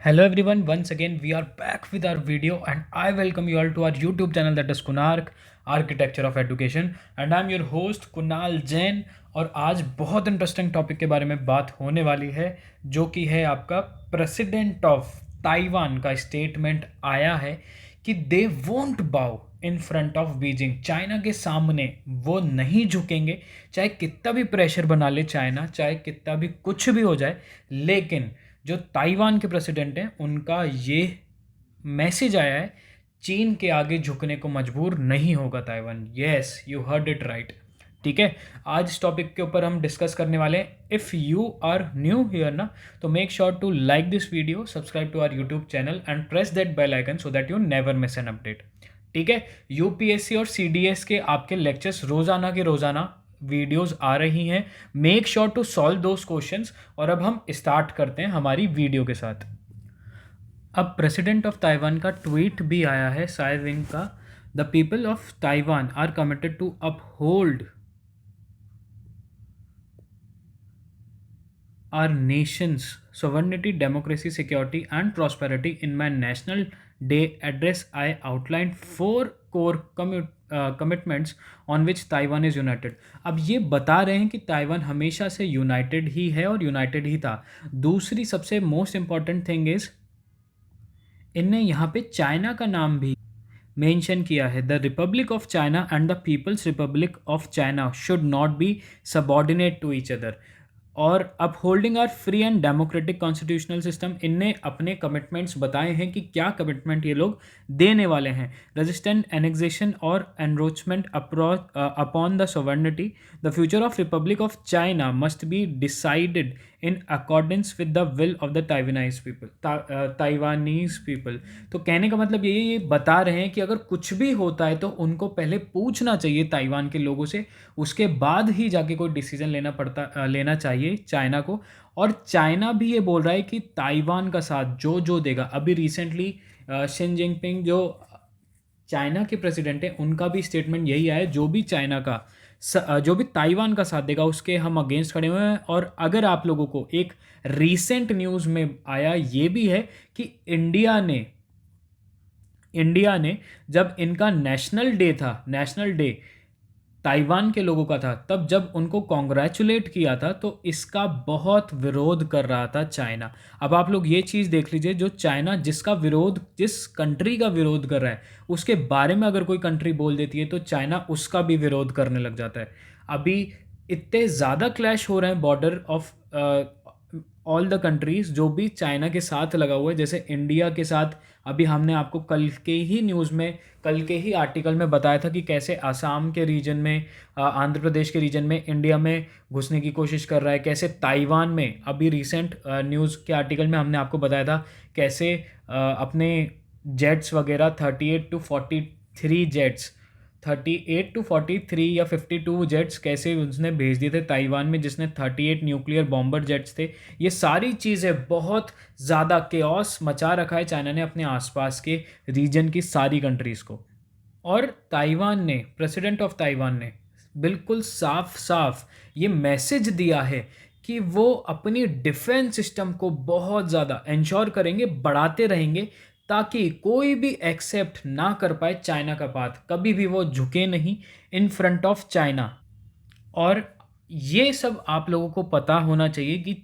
Hello everyone, once again we are back with our video and I welcome you all to our YouTube channel that is Kunark Architecture of Education and I'm your host Kunal Jain। और आज बहुत interesting topic के बारे में बात होने वाली है जो कि है आपका प्रेसिडेंट ऑफ ताइवान का स्टेटमेंट आया है कि दे वोंट बाउ in front of Beijing. China के सामने वो नहीं झुकेंगे, चाहे कितना भी प्रेशर बना ले चाइना, चाहे कितना भी कुछ भी हो जाए। लेकिन जो ताइवान के प्रेसिडेंट हैं उनका ये मैसेज आया है, चीन के आगे झुकने को मजबूर नहीं होगा Taiwan. Yes, you heard it right. ठीक है, आज इस टॉपिक के ऊपर हम डिस्कस करने वाले हैं। If you are new here ना, तो make sure to like this video, subscribe to our YouTube channel and press that bell icon so that you never miss an update. ठीक है, यूपीएससी और सीडीएस के आपके लेक्चर्स रोज़ाना के रोज़ाना वीडियोस आ रही हैं। Make sure to solve those questions. और अब हम स्टार्ट करते हैं हमारी वीडियो के साथ। अब प्रेसिडेंट ऑफ ताइवान का ट्वीट भी आया है, साई विंग का। The people of Taiwan are committed to uphold our nation's sovereignty, democracy, security, and prosperity. In my National Day address, I outlined four core commitments on which Taiwan is united. अब ये बता रहे हैं कि Taiwan हमेशा से United ही है और यूनाइटेड ही था। दूसरी सबसे मोस्ट इंपॉर्टेंट थिंग इज, इनने यहाँ पे चाइना का नाम भी मेंशन किया है। The Republic of China and the People's Republic of China should not be subordinate to each other. और upholding our free and democratic constitutional system, इनने अपने कमिटमेंट्स बताए हैं कि क्या कमिटमेंट ये लोग देने वाले हैं। रेजिस्टेंट एनेक्सेशन और encroachment upon the sovereignty, the future of Republic of China must be decided in accordance with the will of the Taiwanese people, Taiwanese people. तो कहने का मतलब ये बता रहे हैं कि अगर कुछ भी होता है तो उनको पहले पूछना चाहिए ताइवान के लोगों से, उसके बाद ही जाके कोई डिसीजन लेना चाहिए चाइना को। और चाइना भी ये बोल रहा है कि ताइवान का साथ जो जो देगा। अभी रिसेंटली शिन जिनपिंग जो चाइना के प्रेसिडेंट हैं, उनका भी स्टेटमेंट यही आया, जो भी ताइवान का साथ देगा उसके हम अगेंस्ट खड़े हुए हैं। और अगर आप लोगों को एक रीसेंट न्यूज़ में आया ये भी है कि इंडिया ने जब इनका नेशनल डे ताइवान के लोगों का था, तब जब उनको कॉन्ग्रेचुलेट किया था तो इसका बहुत विरोध कर रहा था चाइना। अब आप लोग ये चीज़ देख लीजिए, जो चाइना जिस कंट्री का विरोध कर रहा है उसके बारे में अगर कोई कंट्री बोल देती है तो चाइना उसका भी विरोध करने लग जाता है। अभी इतने ज़्यादा क्लैश हो रहे हैं border of all the countries जो भी चाइना के साथ लगा हुआ है। जैसे इंडिया के साथ अभी हमने आपको कल के ही आर्टिकल में बताया था कि कैसे आसाम के रीजन में, आंध्र प्रदेश के रीजन में इंडिया में घुसने की कोशिश कर रहा है। कैसे ताइवान में अभी रिसेंट न्यूज़ के आर्टिकल में हमने आपको बताया था कैसे अपने जेट्स वगैरह 38 टू 43 या 52 जेट्स कैसे उसने भेज दिए थे ताइवान में, जिसने 38 न्यूक्लियर बॉम्बर जेट्स थे। ये सारी चीज़ें बहुत ज़्यादा केओस मचा रखा है चाइना ने अपने आसपास के रीजन की सारी कंट्रीज़ को। और प्रेसिडेंट ऑफ ताइवान ने बिल्कुल साफ साफ ये मैसेज दिया है कि वो अपनी डिफेंस सिस्टम को बहुत ज़्यादा इंश्योर करेंगे, बढ़ाते रहेंगे, ताकि कोई भी एक्सेप्ट ना कर पाए चाइना का बात, कभी भी वो झुके नहीं इन फ्रंट ऑफ चाइना। और ये सब आप लोगों को पता होना चाहिए कि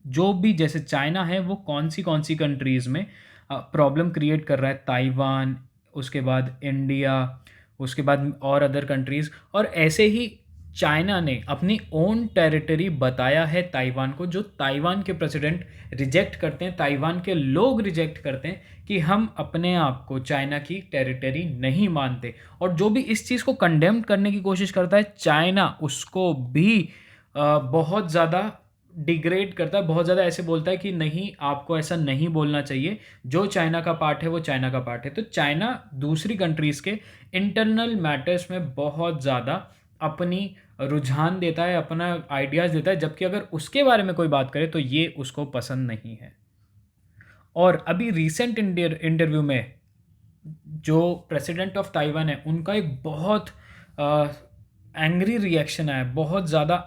जो भी जैसे चाइना है वो कौन सी कंट्रीज़ में प्रॉब्लम क्रिएट कर रहा है। ताइवान, उसके बाद इंडिया, उसके बाद और अदर कंट्रीज़। और ऐसे ही चाइना ने अपनी ओन टेरिटरी बताया है ताइवान को, जो ताइवान के प्रेसिडेंट रिजेक्ट करते हैं, ताइवान के लोग रिजेक्ट करते हैं कि हम अपने आप को चाइना की टेरिटरी नहीं मानते। और जो भी इस चीज़ को कंडेम करने की कोशिश करता है चाइना, उसको भी बहुत ज़्यादा डिग्रेड करता है, बहुत ज़्यादा ऐसे बोलता है कि नहीं, आपको ऐसा नहीं बोलना चाहिए, जो चाइना का पार्ट है वो चाइना का पार्ट है। तो चाइना दूसरी कंट्रीज़ के इंटरनल मैटर्स में बहुत ज़्यादा अपनी रुझान देता है, अपना आइडियाज़ देता है, जबकि अगर उसके बारे में कोई बात करे तो ये उसको पसंद नहीं है। और अभी रिसेंट इंटरव्यू में जो प्रेसिडेंट ऑफ ताइवान है उनका एक बहुत एंग्री रिएक्शन आया, बहुत ज़्यादा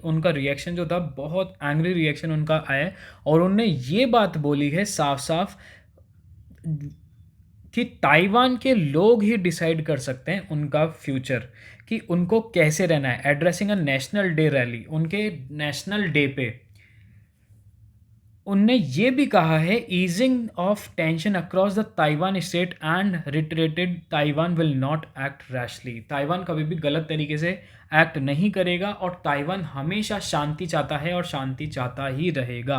उनका रिएक्शन जो था, बहुत एंग्री रिएक्शन उनका आया है, और उनने ये बात बोली है साफ-साफ कि ताइवान के लोग ही डिसाइड कर सकते हैं उनका फ्यूचर, कि उनको कैसे रहना है। Addressing a national day rally, उनके नेशनल डे पे उनने ये भी कहा है, easing of tension across the Taiwan state and reiterated Taiwan will not act rashly. Taiwan कभी भी गलत तरीके से एक्ट नहीं करेगा, और ताइवान हमेशा शांति चाहता है और शांति चाहता ही रहेगा।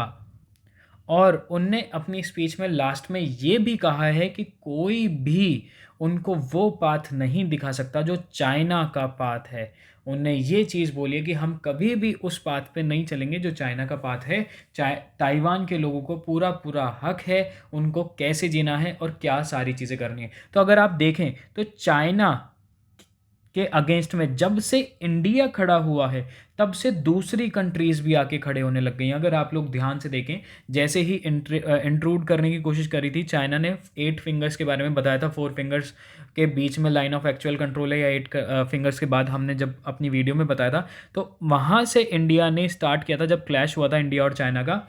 और उनने अपनी स्पीच में लास्ट में ये भी कहा है कि कोई भी उनको वो पाथ नहीं दिखा सकता जो चाइना का पाथ है। उनने ये चीज़ बोली है कि हम कभी भी उस पाथ पे नहीं चलेंगे जो चाइना का पाथ है। ताइवान के लोगों को पूरा पूरा हक है उनको कैसे जीना है और क्या सारी चीज़ें करनी है। तो अगर आप देखें तो चाइना के अगेंस्ट में जब से इंडिया खड़ा हुआ है, तब से दूसरी कंट्रीज़ भी आके खड़े होने लग गई हैं। अगर आप लोग ध्यान से देखें, जैसे ही इंट्रूड करने की कोशिश करी थी चाइना ने, 8 फिंगर्स के बारे में बताया था, 4 फिंगर्स के बीच में लाइन ऑफ एक्चुअल कंट्रोल है, या 8 फिंगर्स के बाद हमने जब अपनी वीडियो में बताया था, तो वहाँ से इंडिया ने स्टार्ट किया था। जब क्लैश हुआ था इंडिया और चाइना का,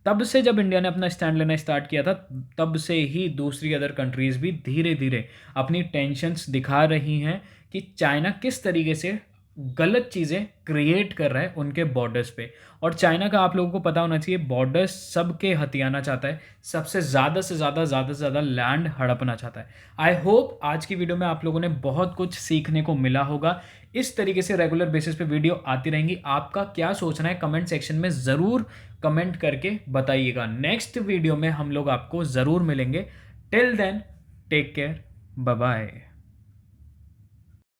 तब से जब इंडिया ने अपना स्टैंड लेना स्टार्ट किया था, तब से ही दूसरी अदर कंट्रीज़ भी धीरे धीरे अपनी टेंशन्स दिखा रही हैं कि चाइना किस तरीके से गलत चीज़ें क्रिएट कर रहा है उनके बॉर्डर्स पे। और चाइना का आप लोगों को पता होना चाहिए, बॉर्डर्स सबके हथियाना चाहता है, सबसे ज़्यादा लैंड हड़पना चाहता है। आई होप आज की वीडियो में आप लोगों ने बहुत कुछ सीखने को मिला होगा। इस तरीके से रेगुलर बेसिस पे वीडियो आती रहेंगी। आपका क्या सोचना है कमेंट सेक्शन में ज़रूर कमेंट करके बताइएगा। नेक्स्ट वीडियो में हम लोग आपको ज़रूर मिलेंगे। Till then take care, bye bye.